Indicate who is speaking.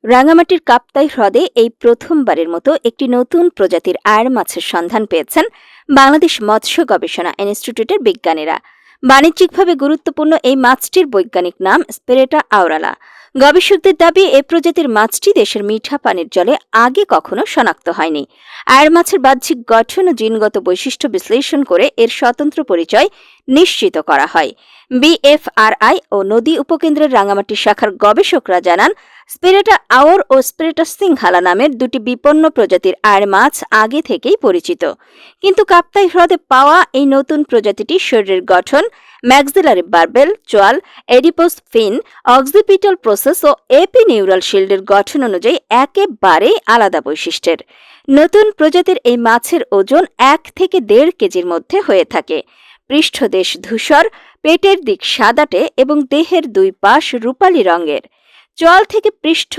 Speaker 1: রাঙামাটির কাপ্তাই হ্রদে এই প্রথমবারের মতো একটি নতুন প্রজাতির আয়ের মাছের সন্ধান পেয়েছেন বাংলাদেশ মৎস্য গবেষণা ইনস্টিটিউটের বিজ্ঞানীরা। বাণিজ্যিকভাবে গুরুত্বপূর্ণ এই মাছটির বৈজ্ঞানিক নাম স্পেরেটা আওরালা। গবেষকদের দাবি, এই প্রজাতির মাছটি দেশের মিঠা পানির জলে আগে কখনো শনাক্ত হয়নি। আয়ের মাছের বাহ্যিক গঠন ও জিনগত বৈশিষ্ট্য বিশ্লেষণ করে এর স্বতন্ত্র পরিচয় নিশ্চিত করা হয়। বিএফআরআই ও নদী উপকেন্দ্রের রাঙামাটি শাখার গবেষকরা জানান, স্পেরেটা আওর ও স্পেরেটা সিংহালা নামের দুটি বিপন্ন প্রজাতির আয়ের মাছ আগে থেকেই পরিচিত। কিন্তু কাপ্তাই হ্রদে পাওয়া এই নতুন প্রজাতিটি শরীরের গঠন, ম্যাক্সিলারি বার্বেল, চোয়াল, এডিপোস ফিন, অক্সিপিটাল প্রসেস ও এপিনিউরাল শিল্ডের গঠন অনুযায়ী একেবারেই আলাদা বৈশিষ্ট্যের। নতুন প্রজাতির এই মাছের ওজন 1 থেকে 1.5 কেজির মধ্যে হয়ে থাকে। পৃষ্ঠদেশ ধূসর, পেটের দিক সাদাটে এবং দেহের দুই পাশ রূপালী রঙের। চোয়াল থেকে পৃষ্ঠ